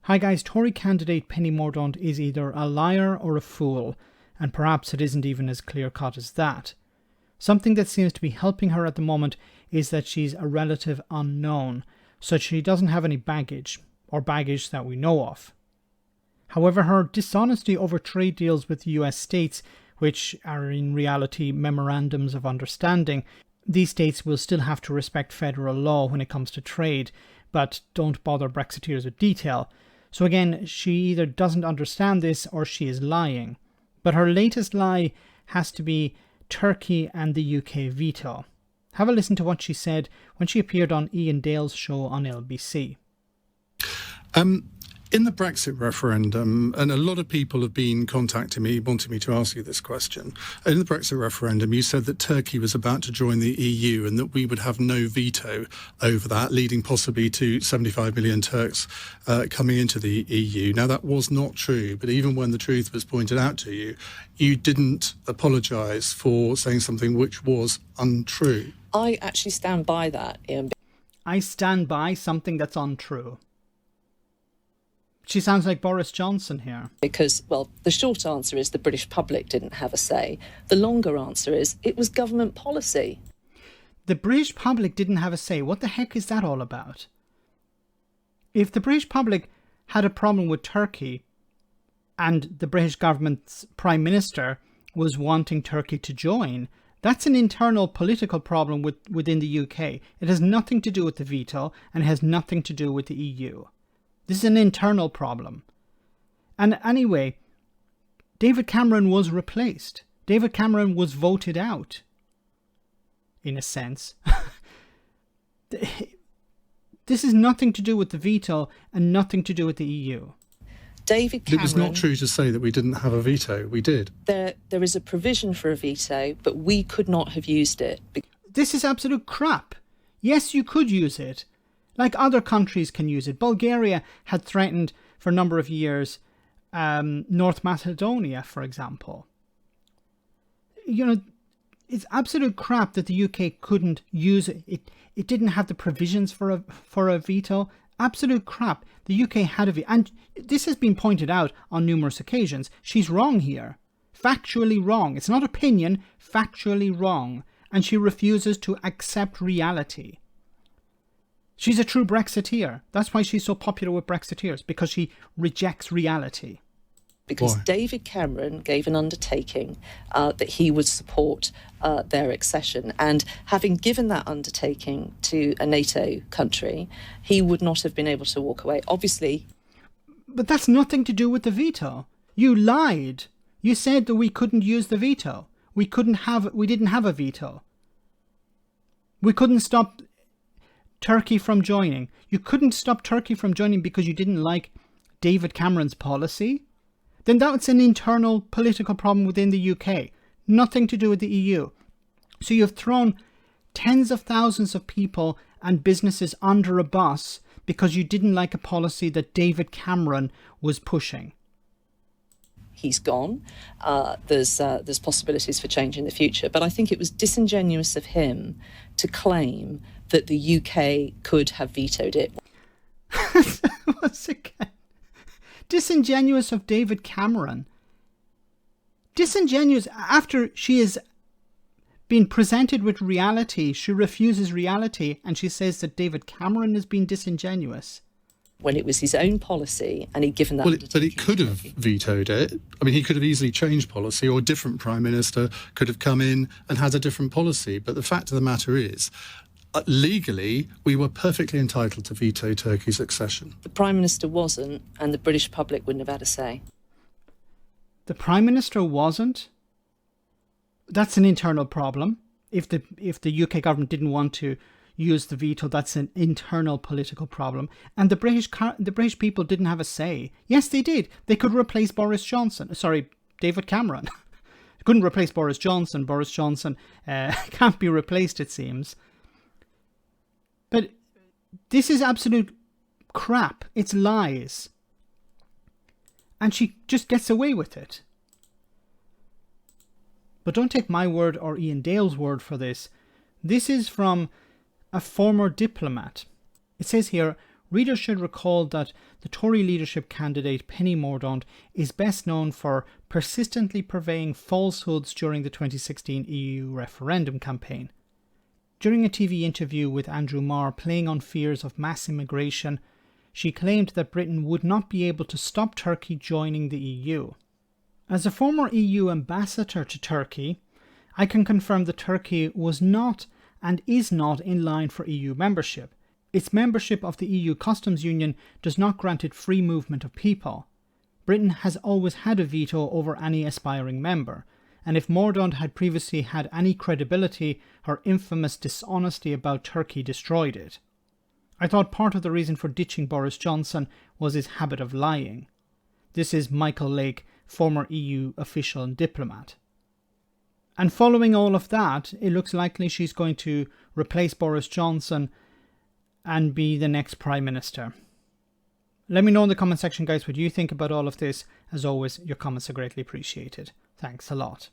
Hi guys, Tory candidate Penny Mordaunt is either a liar or a fool, and perhaps it isn't even as clear-cut as that. Something that seems to be helping her at the moment is that she's a relative unknown, so she doesn't have any baggage, or baggage that we know of. However, her dishonesty over trade deals with the US states, which are in reality memorandums of understanding, these states will still have to respect federal law when it comes to trade, but don't bother Brexiteers with detail. So again, she either doesn't understand this or she is lying. But her latest lie has to be Turkey and the UK veto. Have a listen to what she said when she appeared on Ian Dale's show on LBC. In the Brexit referendum, and a lot of people have been contacting me, wanting me to ask you this question. In the Brexit referendum, you said that Turkey was about to join the EU and that we would have no veto over that, leading possibly to 75 million Turks coming into the EU. Now, that was not true, but even when the truth was pointed out to you, you didn't apologise for saying something which was untrue. I actually stand by that, Ian. I stand by something that's untrue. She sounds like Boris Johnson here. Because, well, the short answer is the British public didn't have a say. The longer answer is it was government policy. The British public didn't have a say. What the heck is that all about? If the British public had a problem with Turkey and the British government's Prime Minister was wanting Turkey to join, that's an internal political problem within the UK. It has nothing to do with the veto and it has nothing to do with the EU. This is an internal problem. And anyway, David Cameron was replaced. David Cameron was voted out, in a sense. This is nothing to do with the veto and nothing to do with the EU. David Cameron... It was not true to say that we didn't have a veto. We did. There is a provision for a veto, but we could not have used it. This is absolute crap. Yes, you could use it. Like other countries can use it. Bulgaria had threatened for a number of years North Macedonia, for example. You know, it's absolute crap that the UK couldn't use it. It didn't have the provisions for a veto. Absolute crap. The UK had a veto. And this has been pointed out on numerous occasions. She's wrong here. Factually wrong. It's not opinion, factually wrong. And she refuses to accept reality. She's a true Brexiteer. That's why she's so popular with Brexiteers, because she rejects reality. Because Why? David Cameron gave an undertaking that he would support their accession. And having given that undertaking to a NATO country, he would not have been able to walk away. Obviously. But that's nothing to do with the veto. You lied. You said that we couldn't use the veto. We didn't have a veto. We couldn't stop Turkey from joining. You couldn't stop Turkey from joining because you didn't like David Cameron's policy? Then that's an internal political problem within the UK. Nothing to do with the EU. So you've thrown tens of thousands of people and businesses under a bus because you didn't like a policy that David Cameron was pushing. He's gone. There's possibilities for change in the future. But I think it was disingenuous of him to claim that the UK could have vetoed it. Once again, disingenuous of David Cameron. Disingenuous after she has been presented with reality. She refuses reality and she says that David Cameron has been disingenuous. When it was his own policy and he'd given that Well, but it could have vetoed it. I mean, he could have easily changed policy, or a different Prime Minister could have come in and had a different policy. But the fact of the matter is, legally, we were perfectly entitled to veto Turkey's accession. The Prime Minister wasn't, and the British public wouldn't have had a say. The Prime Minister wasn't? That's an internal problem. If the UK government didn't want to use the veto, that's an internal political problem. And the British people didn't have a say. Yes, they did. They could replace David Cameron. They couldn't replace Boris Johnson. Boris Johnson can't be replaced, it seems. But this is absolute crap. It's lies. And she just gets away with it. But don't take my word or Ian Dale's word for this. This is from a former diplomat. It says here, Readers should recall that the Tory leadership candidate Penny Mordaunt is best known for persistently purveying falsehoods during the 2016 EU referendum campaign. During a TV interview with Andrew Marr playing on fears of mass immigration, she claimed that Britain would not be able to stop Turkey joining the EU. As a former EU ambassador to Turkey, I can confirm that Turkey was not and is not in line for EU membership. Its membership of the EU customs union does not grant it free movement of people. Britain has always had a veto over any aspiring member, and if Mordaunt had previously had any credibility, her infamous dishonesty about Turkey destroyed it. I thought part of the reason for ditching Boris Johnson was his habit of lying. This is Michael Lake, former EU official and diplomat. And following all of that, it looks likely she's going to replace Boris Johnson and be the next Prime Minister. Let me know in the comment section, guys, what you think about all of this. As always, your comments are greatly appreciated. Thanks a lot.